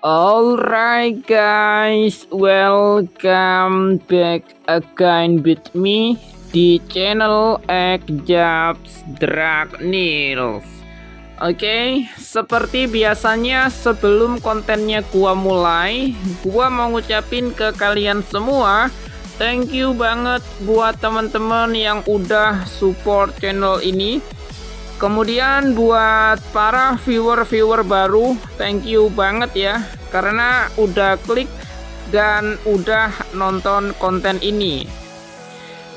Alright guys, welcome back again with me di channel Ekjaps Dragnils. Oke, seperti biasanya sebelum kontennya gua mulai, gua mau ngucapin ke kalian semua thank you banget buat teman-teman yang udah support channel ini. Kemudian buat para viewer baru, thank you banget ya, karena udah klik dan udah nonton konten ini.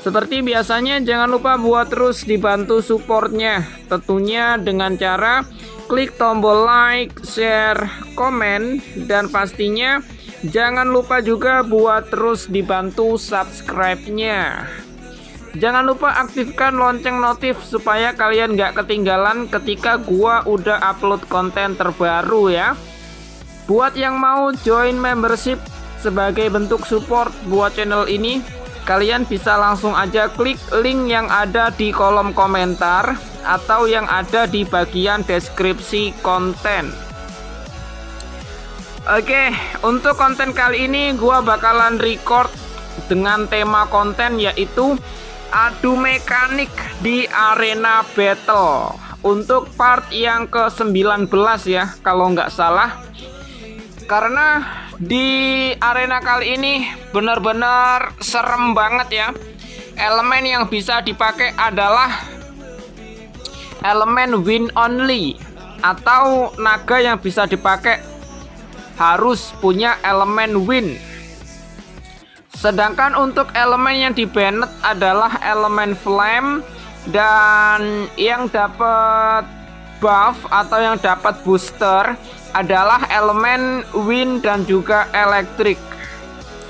Seperti biasanya jangan lupa buat terus dibantu supportnya, tentunya dengan cara klik tombol like, share, komen, dan pastinya jangan lupa juga buat terus dibantu subscribe-nya. Jangan lupa aktifkan lonceng notif supaya kalian gak ketinggalan ketika gua udah upload konten terbaru ya. Buat yang mau join membership sebagai bentuk support buat channel ini, kalian bisa langsung aja klik link yang ada di kolom komentar atau yang ada di bagian deskripsi konten. Oke, untuk konten kali ini gua bakalan record dengan tema konten yaitu adu mekanik di arena battle untuk part yang ke-19 ya kalau nggak salah, karena di arena kali ini benar-benar serem banget ya. Elemen yang bisa dipakai adalah elemen wind only, atau naga yang bisa dipakai harus punya elemen wind. Sedangkan untuk elemen yang di-banned adalah elemen flame, dan yang dapat buff atau yang dapat booster adalah elemen wind dan juga elektrik.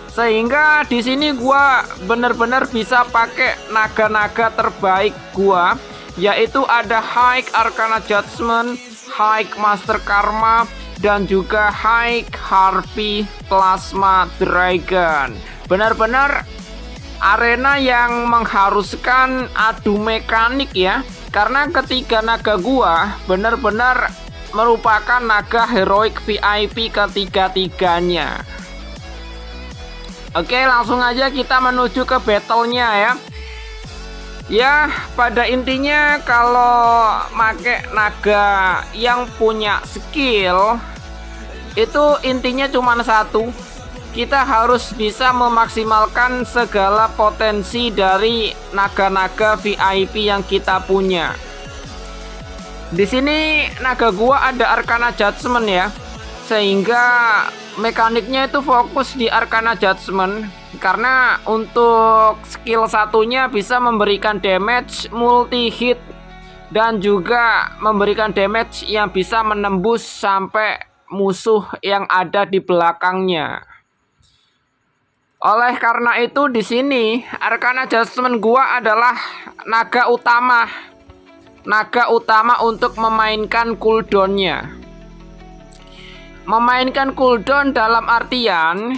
Sehingga di sini gua bener-bener bisa pakai naga-naga terbaik gua, yaitu ada High Arcana Judgment, High Master Karma, dan juga High Harpy Plasma Dragon. Benar-benar arena yang mengharuskan adu mekanik ya, karena ketiga naga gua benar-benar merupakan naga heroic VIP ketiga-tiganya. Oke, langsung aja kita menuju ke battlenya ya. Ya, pada intinya kalau make naga yang punya skill itu intinya cuma satu. Kita harus bisa memaksimalkan segala potensi dari naga-naga VIP yang kita punya. Di sini naga gua ada Arcana Judgment ya, sehingga mekaniknya itu fokus di Arcana Judgment, karena untuk skill satunya bisa memberikan damage multi hit dan juga memberikan damage yang bisa menembus sampai musuh yang ada di belakangnya. Oleh karena itu di sini Arcana Judgment gua adalah naga utama. Naga utama untuk memainkan cooldownnya. Memainkan cooldown dalam artian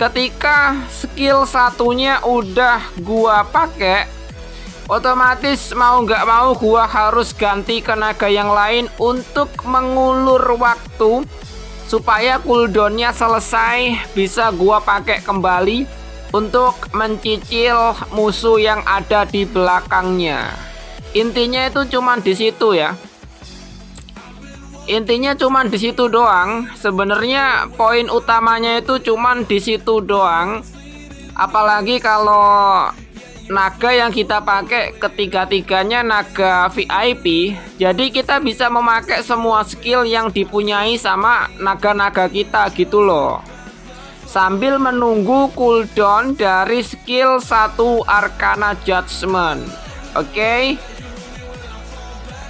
ketika skill satunya udah gua pakai, otomatis mau nggak mau gua harus ganti ke naga yang lain untuk mengulur waktu supaya cooldownnya selesai, bisa gua pakai kembali untuk mencicil musuh yang ada di belakangnya. Intinya itu cuman di situ ya. Intinya cuman di situ doang. Sebenarnya poin utamanya itu cuman di situ doang. Apalagi kalau naga yang kita pakai ketiga-tiganya naga VIP, jadi kita bisa memakai semua skill yang dipunyai sama naga-naga kita gitu loh, sambil menunggu cooldown dari skill 1 Arcana Judgment. Oke,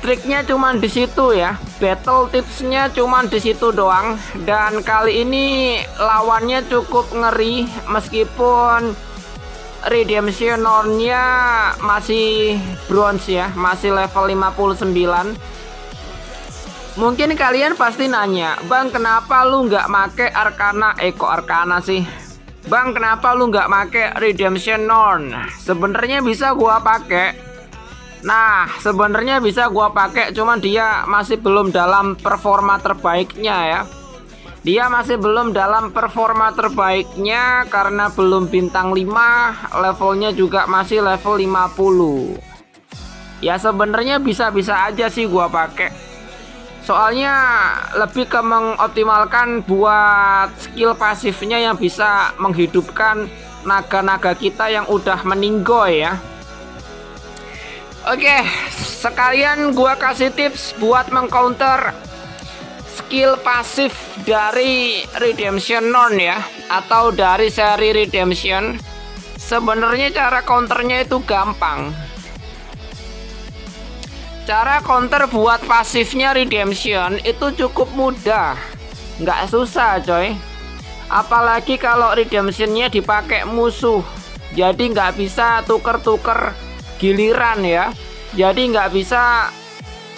triknya cuman di situ ya, battle tipsnya cuman di situ doang. Dan kali ini lawannya cukup ngeri, meskipun Redemption Horn-nya masih bronze ya, masih level 59. Mungkin kalian pasti nanya, Bang kenapa lu nggak make Arcana? Kok Arcana sih? Bang kenapa lu nggak make Redemption Horn? Sebenarnya bisa gua pakai. Nah, sebenarnya bisa gua pakai, cuman dia masih belum dalam performa terbaiknya ya. Dia masih belum dalam performa terbaiknya karena belum bintang 5, levelnya juga masih level 50. Ya sebenarnya bisa-bisa aja sih gua pakai. Soalnya lebih ke mengoptimalkan buat skill pasifnya yang bisa menghidupkan naga-naga kita yang udah meninggoy ya. Oke, sekalian gua kasih tips buat mengcounter skill pasif dari Redemption Non ya, atau dari seri Redemption. Sebenarnya cara counternya itu gampang. Cara counter buat pasifnya Redemption itu cukup mudah, nggak susah coy. Apalagi kalau Redemptionnya dipakai musuh, jadi nggak bisa tuker-tuker giliran ya. Jadi nggak bisa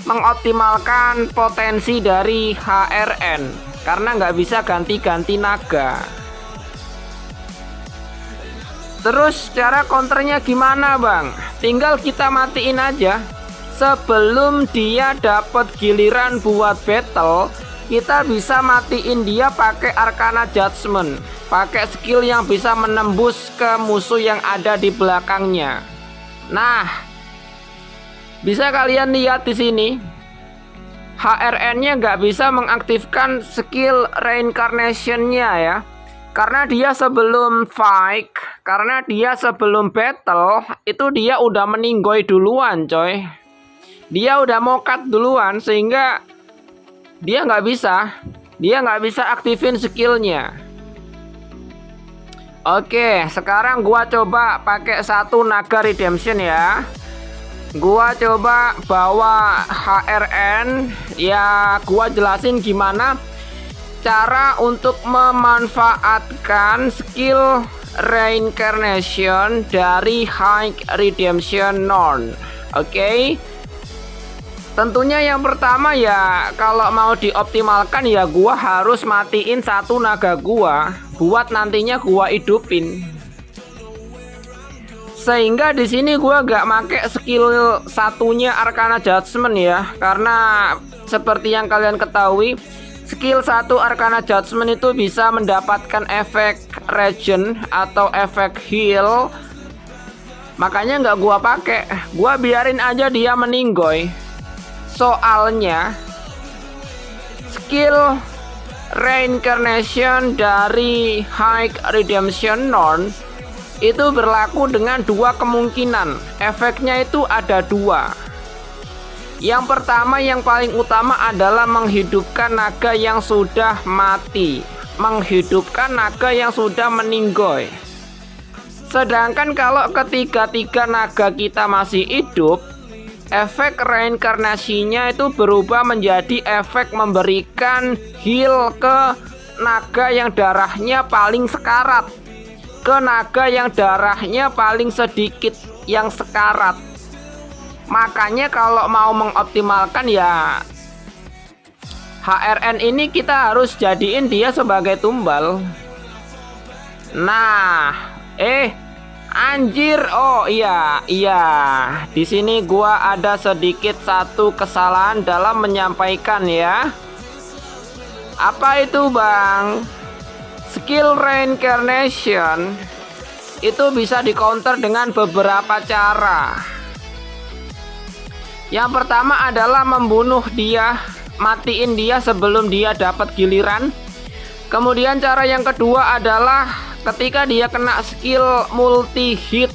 mengoptimalkan potensi dari HRN karena nggak bisa ganti-ganti naga. Terus cara counternya gimana bang? Tinggal kita matiin aja. Sebelum dia dapat giliran buat battle, kita bisa matiin dia pakai Arcana Judgment, pakai skill yang bisa menembus ke musuh yang ada di belakangnya. Nah, bisa kalian lihat di sini, HRN-nya nggak bisa mengaktifkan skill reincarnation-nya ya, karena dia sebelum fight, karena dia sebelum battle itu dia udah meninggoy duluan coy. Dia udah mokat duluan sehingga dia nggak bisa aktifin skillnya. Oke, sekarang gua coba pakai satu naga Redemption ya. Gua coba bawa HRN ya, gua jelasin gimana cara untuk memanfaatkan skill reincarnation dari High Redemption Non. Oke. Tentunya yang pertama ya, kalau mau dioptimalkan ya gua harus matiin satu naga gua buat nantinya gua hidupin. Sehingga di sini gua gak make skill satunya Arcana Judgment ya, karena seperti yang kalian ketahui, skill 1 Arcana Judgment itu bisa mendapatkan efek regen atau efek heal. Makanya nggak gua pakai, gua biarin aja dia meninggoy. Soalnya skill reincarnation dari High Redemption Non itu berlaku dengan dua kemungkinan. Efeknya itu ada dua. Yang pertama, yang paling utama adalah menghidupkan naga yang sudah mati, menghidupkan naga yang sudah meninggoy. Sedangkan kalau ketiga-tiga naga kita masih hidup, efek reinkarnasinya itu berubah menjadi efek memberikan heal ke naga yang darahnya paling sekarat, ke naga yang darahnya paling sedikit yang sekarat. Makanya kalau mau mengoptimalkan ya HRN ini kita harus jadiin dia sebagai tumbal. Nah, anjir, oh iya, di sini gua ada sedikit satu kesalahan dalam menyampaikan ya. Apa itu bang? Skill reincarnation itu bisa di counter dengan beberapa cara. Yang pertama adalah membunuh dia, matiin dia sebelum dia dapat giliran. Kemudian cara yang kedua adalah ketika dia kena skill multi hit,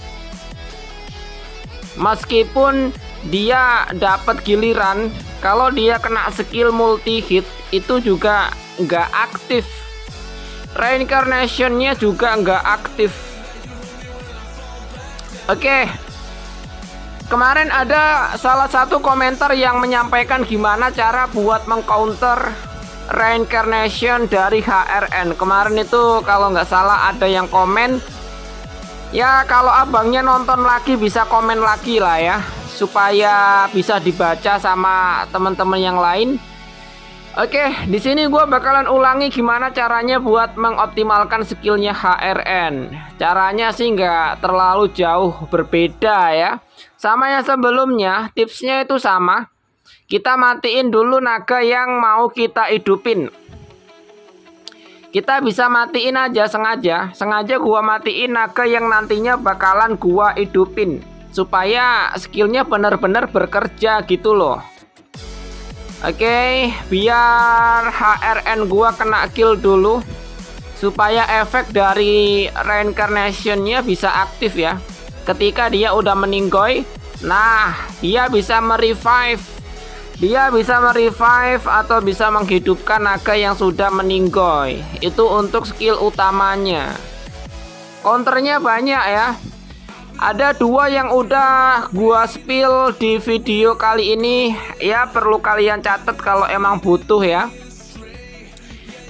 meskipun dia dapat giliran, kalau dia kena skill multi hit itu juga nggak aktif, reincarnationnya juga nggak aktif. Oke, kemarin ada salah satu komentar yang menyampaikan gimana cara buat mengcounter reincarnation dari HRN. Kemarin itu kalau nggak salah ada yang komen ya, kalau abangnya nonton lagi bisa komen lagi lah ya, supaya bisa dibaca sama teman-teman yang lain. Oke, di sini gue bakalan ulangi gimana caranya buat mengoptimalkan skillnya HRN. Caranya sih nggak terlalu jauh berbeda ya, sama yang sebelumnya. Tipsnya itu sama. Kita matiin dulu naga yang mau kita hidupin. kita bisa matiin aja sengaja gua matiin naga yang nantinya bakalan gua hidupin supaya skillnya bener-bener bekerja gitu loh. Oke, biar HRN gua kena kill dulu supaya efek dari reincarnationnya bisa aktif ya. Ketika dia udah meninggoy, nah dia bisa merevive. Dia bisa merevive atau bisa menghidupkan naga yang sudah meninggoy. Itu untuk skill utamanya. Counternya banyak ya. Ada 2 yang udah gua spill di video kali ini. Ya perlu kalian catat kalau emang butuh ya.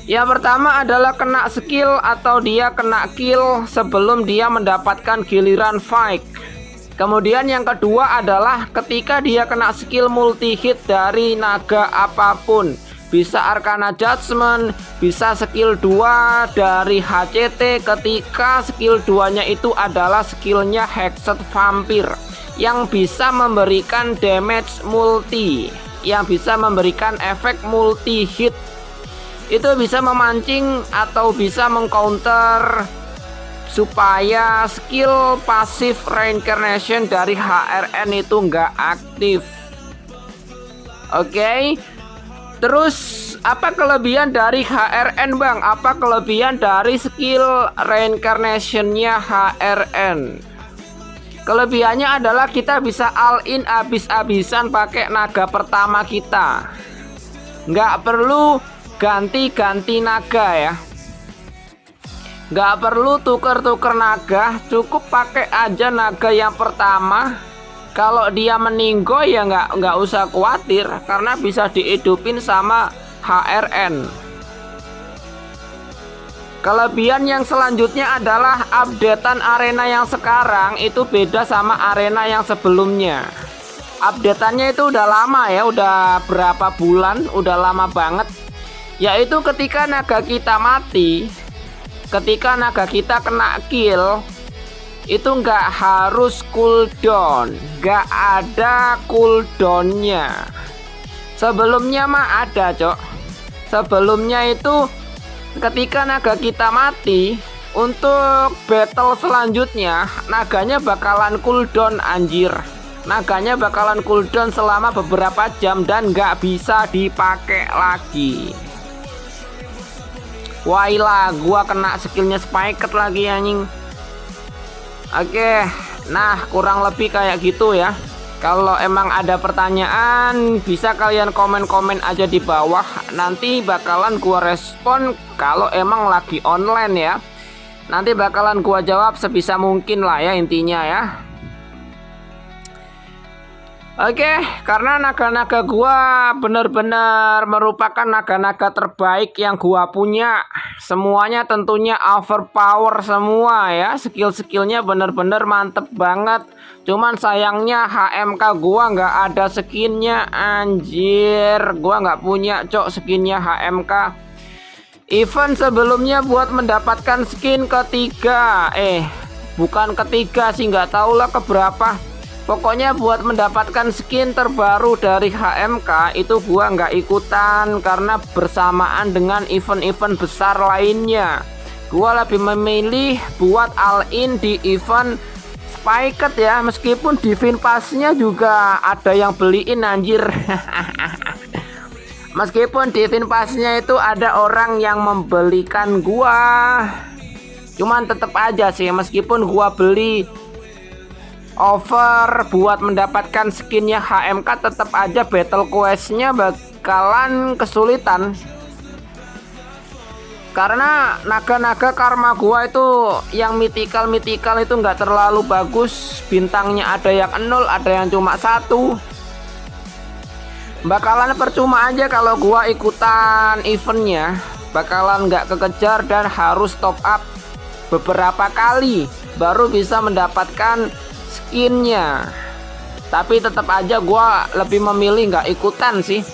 Yang pertama adalah kena skill atau dia kena kill sebelum dia mendapatkan giliran fight. Kemudian yang kedua adalah ketika dia kena skill multi hit dari naga apapun. Bisa Arcana Judgment, bisa skill 2 dari HCT ketika skill 2-nya itu adalah skillnya Hexed Vampire yang bisa memberikan damage multi, yang bisa memberikan efek multi hit. Itu bisa memancing atau bisa mengcounter supaya skill pasif reincarnation dari HRN itu nggak aktif. Oke. Terus apa kelebihan dari HRN bang? Apa kelebihan dari skill reincarnationnya HRN? Kelebihannya adalah kita bisa all in abis-abisan pakai naga pertama kita. Nggak perlu ganti-ganti naga ya. Nggak perlu tuker-tuker naga, cukup pakai aja naga yang pertama. Kalau dia meninggoy ya nggak usah khawatir karena bisa dihidupin sama HRN. Kelebihan yang selanjutnya adalah updatean arena yang sekarang itu beda sama arena yang sebelumnya. Updateannya itu udah lama ya, udah berapa bulan, udah lama banget. Yaitu ketika naga kita mati, ketika naga kita kena kill, itu nggak harus cooldown, nggak ada cooldownnya. Sebelumnya mah ada cok. Sebelumnya itu ketika naga kita mati, untuk battle selanjutnya naganya bakalan cooldown anjir. Naganya bakalan cooldown selama beberapa jam dan nggak bisa dipakai lagi. Wailah, gua kena skillnya spiket lagi anjing. Oke, nah kurang lebih kayak gitu ya. Kalau emang ada pertanyaan bisa kalian komen-komen aja di bawah. Nanti bakalan gua respon kalau emang lagi online ya. Nanti bakalan gua jawab sebisa mungkin lah ya intinya ya. Oke, karena naga-naga gua bener-bener merupakan naga-naga terbaik yang gua punya. Semuanya tentunya overpower semua ya. Skill-skillnya bener-bener mantep banget. Cuman sayangnya HMK gua nggak ada skinnya anjir. Gua nggak punya cok skinnya HMK. Event sebelumnya buat mendapatkan skin ketiga. Bukan ketiga sih, nggak tahu lah keberapa. Pokoknya buat mendapatkan skin terbaru dari HMK itu gua nggak ikutan karena bersamaan dengan event-event besar lainnya. Gua lebih memilih buat all in di event Spiket ya, meskipun di Finpassnya juga ada yang beliin anjir. Meskipun di Finpassnya itu ada orang yang membelikan gua, cuman tetap aja sih meskipun gua beli over buat mendapatkan skinnya HMK, tetap aja battle questnya bakalan kesulitan karena naga-naga karma gua itu yang mythical itu nggak terlalu bagus. Bintangnya ada yang 0, ada yang cuma 1. Bakalan percuma aja kalau gua ikutan eventnya, bakalan nggak kekejar dan harus top up beberapa kali baru bisa mendapatkan skinnya. Tapi tetap aja gua lebih memilih nggak ikutan sih.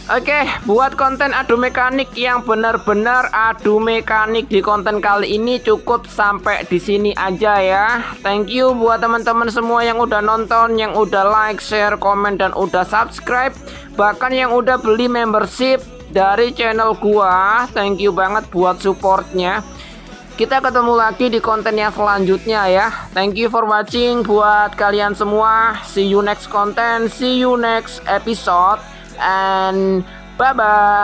Oke, buat konten adu mekanik yang benar-benar adu mekanik di konten kali ini cukup sampai di sini aja ya. Thank you buat teman-teman semua yang udah nonton, yang udah like, share, komen, dan udah subscribe. Bahkan yang udah beli membership dari channel gua. Thank you banget buat supportnya. Kita ketemu lagi di konten yang selanjutnya ya. Thank you for watching buat kalian semua. See you next content, see you next episode, and bye bye.